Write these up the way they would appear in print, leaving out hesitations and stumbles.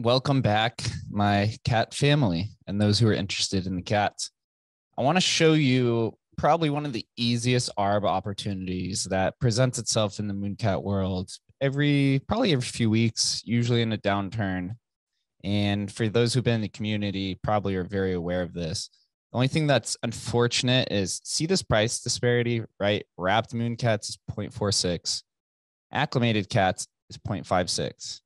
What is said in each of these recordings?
Welcome back, my cat family, and those who are interested in the cats. I want to show you probably one of the easiest ARB opportunities that presents itself in the MoonCat world probably every few weeks, usually in a downturn. And for those who've been in the community, probably are very aware of this. The only thing that's unfortunate is see this price disparity, right? Wrapped MoonCats is 0.46, acclimated cats is 0.56.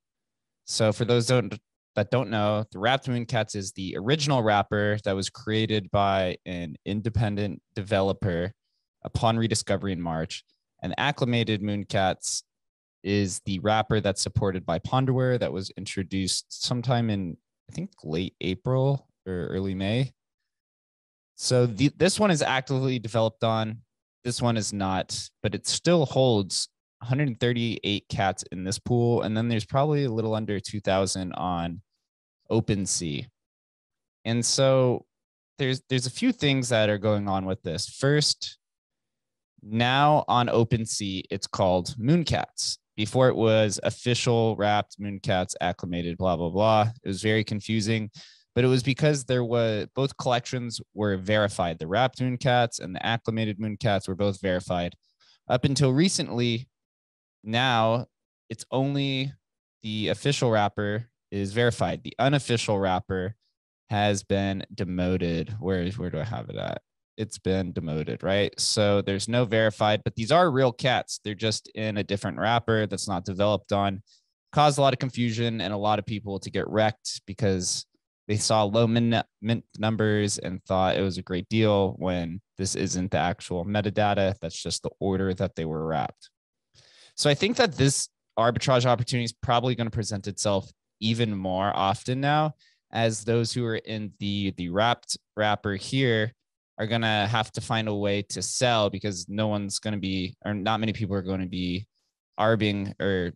So for those that don't know, the wrapped MoonCats is the original wrapper that was created by an independent developer upon rediscovery in March. And the acclimated MoonCats is the wrapper that's supported by Ponderware that was introduced sometime in, I think, late April or early May. So this one is actively developed on. This one is not, but it still holds 138 cats in this pool. And then there's probably a little under 2,000 on OpenSea. And so there's a few things that are going on with this. First, now on OpenSea, it's called MoonCats. Before it was official, wrapped, MoonCats, acclimated, blah, blah, blah. It was very confusing, but it was because both collections were verified. The wrapped MoonCats and the acclimated MoonCats were both verified. Up until recently, now it's only the official wrapper is verified. The unofficial wrapper has been demoted. Where do I have it at? It's been demoted, right? So there's no verified, but these are real cats. They're just in a different wrapper that's not developed on. Caused a lot of confusion and a lot of people to get wrecked because they saw low mint numbers and thought it was a great deal when this isn't the actual metadata. That's just the order that they were wrapped. So I think that this arbitrage opportunity is probably going to present itself even more often now, as those who are in the wrapped wrapper here are going to have to find a way to sell because no one's going to be, or not many people are going to be arbing or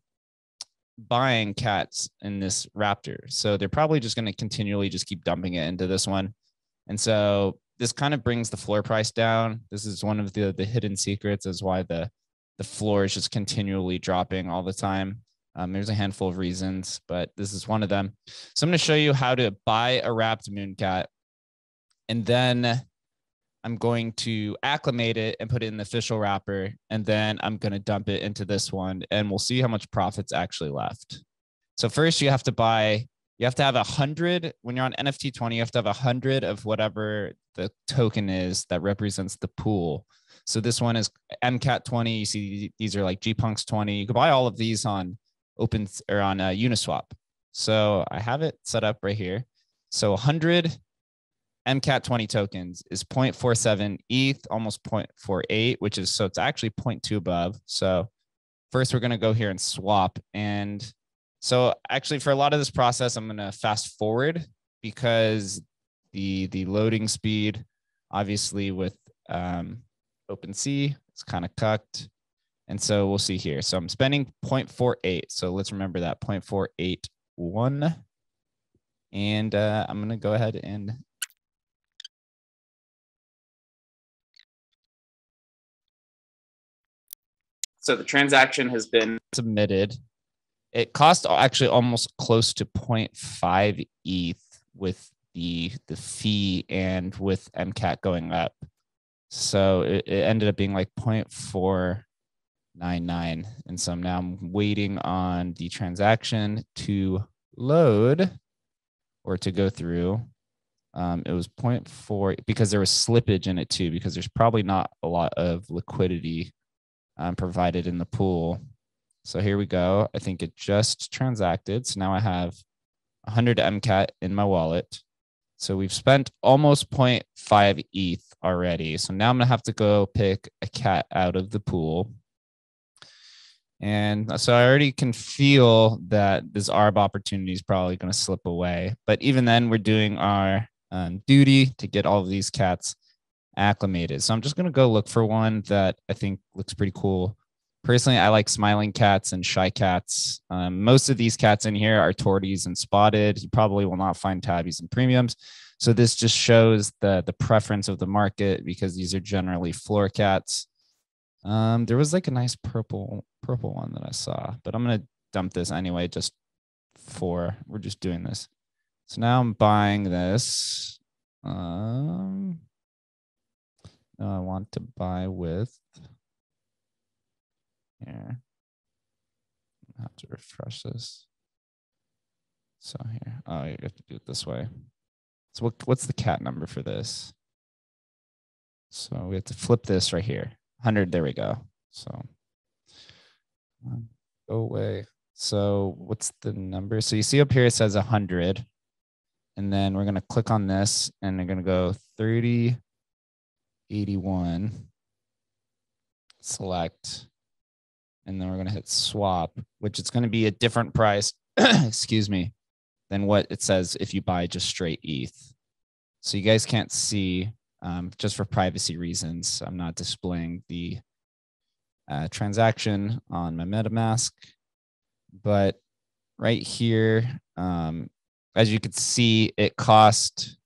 buying cats in this raptor. So they're probably just going to continually just keep dumping it into this one. And so this kind of brings the floor price down. This is one of the hidden secrets as why the floor is just continually dropping all the time. There's a handful of reasons, but this is one of them. So I'm going to show you how to buy a wrapped MoonCat, and then I'm going to acclimate it and put it in the official wrapper, and then I'm going to dump it into this one, and we'll see how much profit's actually left. So first you have to have 100, when you're on NFT 20, you have to have 100 of whatever the token is that represents the pool. So this one is MCAT 20. You see these are like GPunks 20. You can buy all of these on Uniswap. So I have it set up right here. So 100 MCAT 20 tokens is 0.47 ETH, almost 0.48, so it's actually 0.2 above. So first we're going to go here and swap. And so actually for a lot of this process, I'm going to fast forward because the loading speed, obviously with OpenSea, it's kind of cucked. And so we'll see here. So I'm spending 0.48. So let's remember that 0.481. And I'm going to go ahead and so the transaction has been submitted. It cost actually almost close to 0.5 ETH with the fee and with MCAT going up. So it ended up being like 0.499. And so now I'm waiting on the transaction to load or to go through. It was 0.4 because there was slippage in it too, because there's probably not a lot of liquidity provided in the pool. So here we go. I think it just transacted. So now I have 100 MCAT in my wallet. So we've spent almost 0.5 ETH already. So now I'm going to have to go pick a cat out of the pool. And so I already can feel that this ARB opportunity is probably going to slip away. But even then, we're doing our duty to get all of these cats acclimated. So I'm just going to go look for one that I think looks pretty cool. Personally, I like smiling cats and shy cats. Most of these cats in here are torties and spotted. You probably will not find tabbies and premiums. So this just shows the preference of the market because these are generally floor cats. There was like a nice purple one that I saw, but I'm going to dump this anyway, just 4. We're just doing this. So now I'm buying this. No, I want to buy with here. I have to refresh this. So here, oh, you have to do it this way. So what's the cat number for this? So we have to flip this right here. 100, there we go. So go away. So what's the number? So you see up here, it says 100. And then we're gonna click on this and they're gonna go 3081, select, and then we're gonna hit swap, which it's gonna be a different price, excuse me, than what it says if you buy just straight ETH. So you guys can't see, just for privacy reasons, I'm not displaying the transaction on my MetaMask, but right here, as you can see, it cost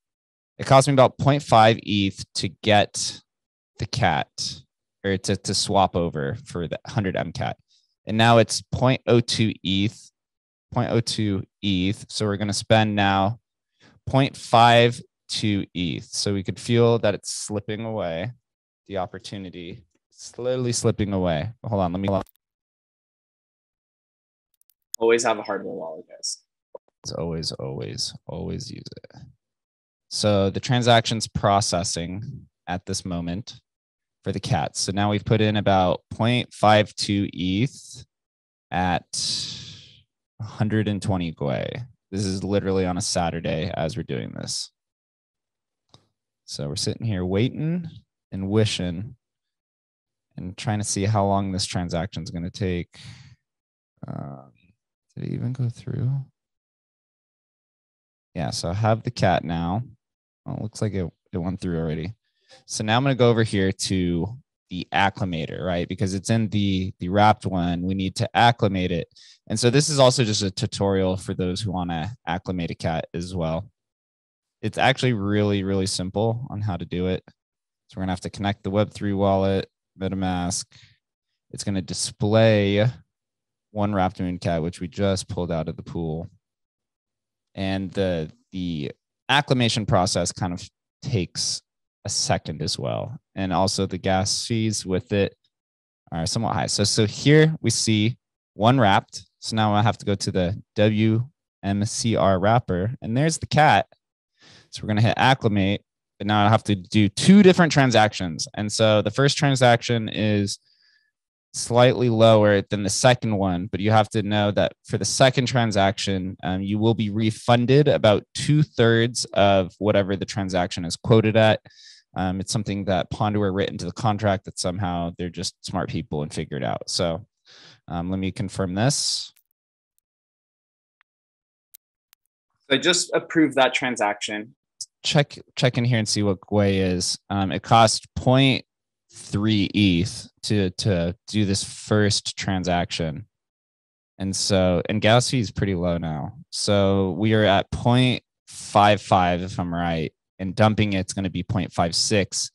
me about 0.5 ETH to get the cat, or to swap over for the 100 MCAT. And now it's 0.02 ETH, 0.02 ETH. So we're going to spend now 0.52 ETH. So we could feel that it's slipping away, the opportunity, slowly slipping away. Hold on, let me. Always have a hardware wallet, guys. It's always use it. So the transaction's processing at this moment for the cat. So now we've put in about 0.52 ETH at 120 Gwei. This is literally on a Saturday as we're doing this. So we're sitting here waiting and wishing and trying to see how long this transaction is going to take. Did it even go through? Yeah, so I have the cat now. Oh, it looks like it went through already. So now I'm going to go over here to the acclimator, right? Because it's in the wrapped one. We need to acclimate it. And so this is also just a tutorial for those who want to acclimate a cat as well. It's actually really, really simple on how to do it. So we're going to have to connect the Web3 wallet, MetaMask. It's going to display one wrapped MoonCat, which we just pulled out of the pool. And the acclimation process kind of takes a second as well. And also the gas fees with it are somewhat high. So here we see one wrapped. So now I have to go to the WMCR wrapper, and there's the cat. So we're going to hit acclimate, but now I have to do 2 different transactions. And so the first transaction is slightly lower than the second one, but you have to know that for the second transaction, you will be refunded about 2/3 of whatever the transaction is quoted at. It's something that Pondware written into the contract that somehow they're just smart people and figured out. So let me confirm this. So I just approved that transaction. Check in here and see what Gwei is. It cost 0.3 ETH to do this first transaction. And gas fee is pretty low now. So we are at 0.55 if I'm right, and dumping it's going to be 0.56.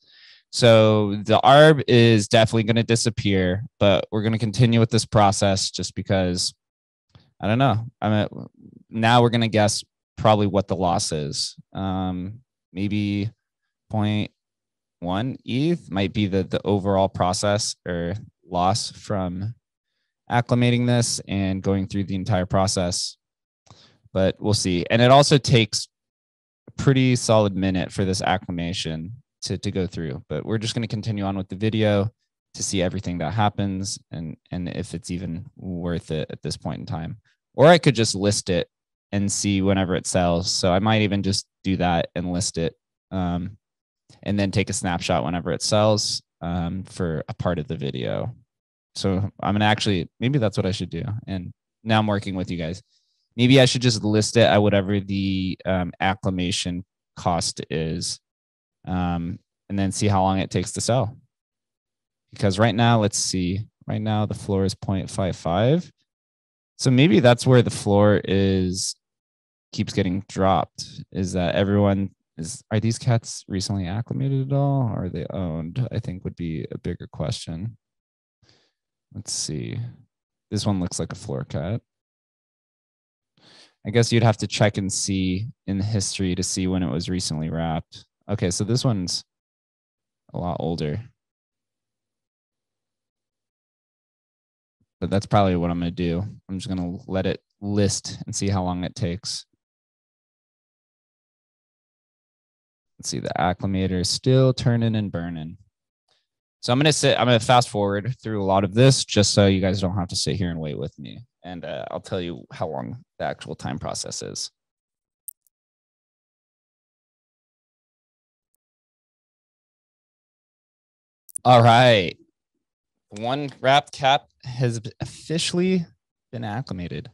So the ARB is definitely going to disappear, but we're going to continue with this process just because I don't know. Now we're going to guess probably what the loss is. Maybe 0.1 ETH might be the overall process or loss from acclimating this and going through the entire process, but we'll see. And it also takes a pretty solid minute for this acclimation to go through, but we're just going to continue on with the video to see everything that happens and if it's even worth it at this point in time. Or I could just list it and see whenever it sells. So I might even just do that and list it and then take a snapshot whenever it sells for a part of the video. So I'm going to actually, maybe that's what I should do. And now I'm working with you guys. Maybe I should just list it at whatever the acclimation cost is and then see how long it takes to sell. Because right now, let's see, right now the floor is 0.55. So maybe that's where the floor keeps getting dropped, is that are these cats recently acclimated at all, or are they owned? I think would be a bigger question. Let's see. This one looks like a floor cat. I guess you'd have to check and see in the history to see when it was recently wrapped. Okay, so this one's a lot older. But that's probably what I'm going to do. I'm just going to let it list and see how long it takes. Let's see, the acclimator is still turning and burning. So I'm going to fast forward through a lot of this just so you guys don't have to sit here and wait with me. And I'll tell you how long the actual time process is. All right. One wrapped cap has officially been acclimated.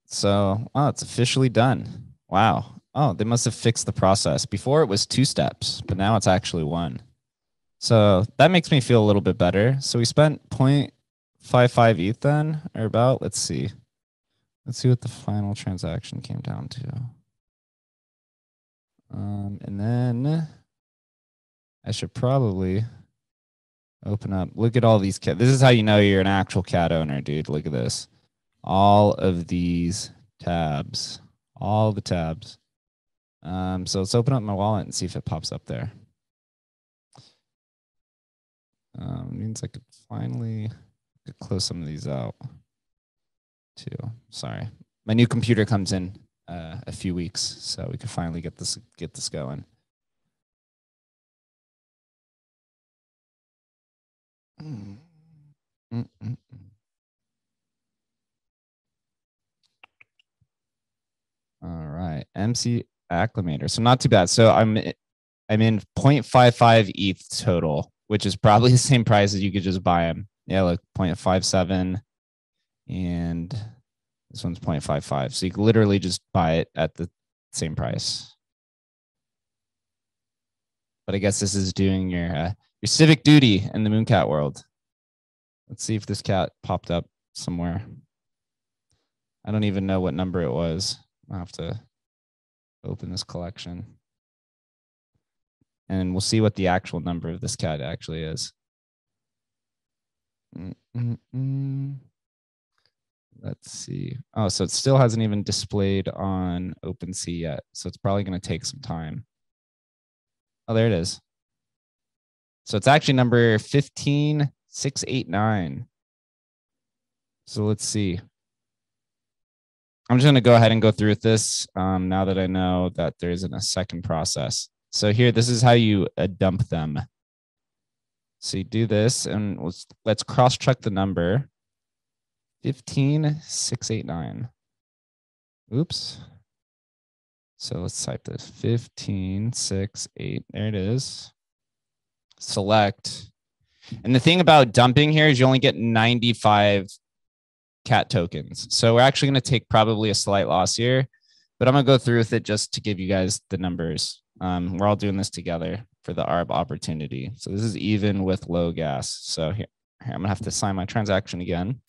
So, oh, it's officially done. Wow. Oh, they must have fixed the process. Before it was 2 steps, but now it's actually 1. So that makes me feel a little bit better. So we spent 0.55 ETH then, or about, let's see. Let's see what the final transaction came down to. And then I should probably open up. Look at all these cat. This is how you know you're an actual cat owner, dude. Look at this. All of these tabs. All the tabs. So let's open up my wallet and see if it pops up there. Means I could finally close some of these out too. Sorry. My new computer comes in a few weeks, so we could finally get this going. All right, MC acclimator. So not too bad. So I'm in 0.55 ETH total, which is probably the same price as you could just buy them. Yeah, look, 0.57, and this one's 0.55. So you can literally just buy it at the same price. But I guess this is doing your civic duty in the MoonCat world. Let's see if this cat popped up somewhere. I don't even know what number it was. I'll have to open this collection. And we'll see what the actual number of this cat actually is. Let's see. Oh, so it still hasn't even displayed on OpenSea yet. So it's probably going to take some time. Oh, there it is. So it's actually number 15689. So let's see. I'm just going to go ahead and go through with this now that I know that there isn't a second process. So here, this is how you dump them. So you do this, and let's cross-check the number. 15689. Oops. So let's type this. 15689. There it is. Select. And the thing about dumping here is you only get 95 cat tokens. So we're actually going to take probably a slight loss here, but I'm going to go through with it just to give you guys the numbers. We're all doing this together for the ARB opportunity. So this is even with low gas. So here I'm going to have to sign my transaction again.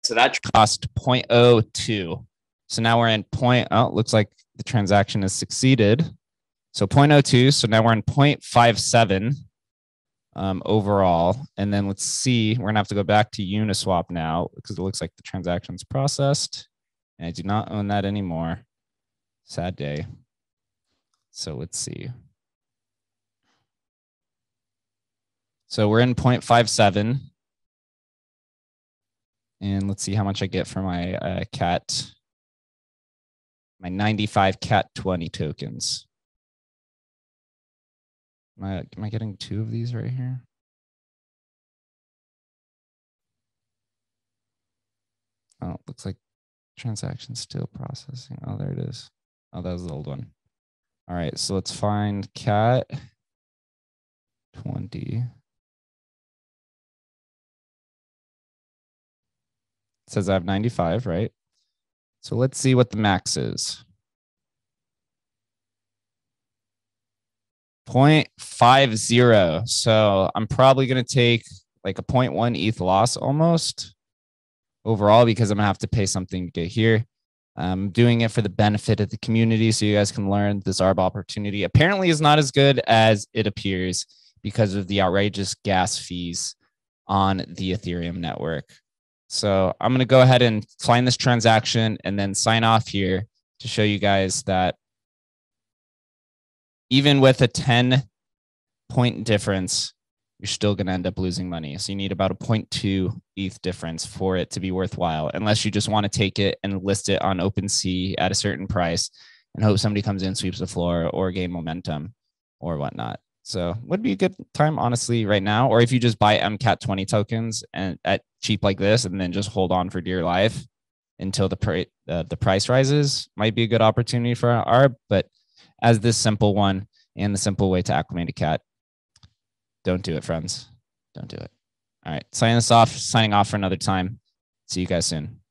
So that cost 0.02. So now we're in looks like the transaction has succeeded. So 0.02. So now we're in 0.57 overall. And then let's see, we're gonna have to go back to Uniswap now because it looks like the transaction's processed. And I do not own that anymore. Sad day. So let's see. So we're in 0.57. And let's see how much I get for my cat, my 95 cat 20 tokens. Am I getting 2 of these right here? Oh, looks like transaction still processing. Oh, there it is. Oh, that was the old one. All right, so let's find cat 20. It says I have 95, right? So let's see what the max is. 0.50. So I'm probably going to take like a 0.1 ETH loss almost overall because I'm going to have to pay something to get here. I'm doing it for the benefit of the community so you guys can learn this ARB opportunity. Apparently is not as good as it appears because of the outrageous gas fees on the Ethereum network. So I'm going to go ahead and find this transaction and then sign off here to show you guys that even with a 10-point difference, you're still going to end up losing money. So you need about a 0.2 ETH difference for it to be worthwhile, unless you just want to take it and list it on OpenSea at a certain price and hope somebody comes in, sweeps the floor, or gain momentum or whatnot. So would be a good time, honestly, right now. Or if you just buy MCAT 20 tokens and at cheap like this, and then just hold on for dear life until the price rises, might be a good opportunity for an ARB. But as this simple one and the simple way to acclimate a cat, don't do it, friends. Don't do it. All right, signing off for another time. See you guys soon.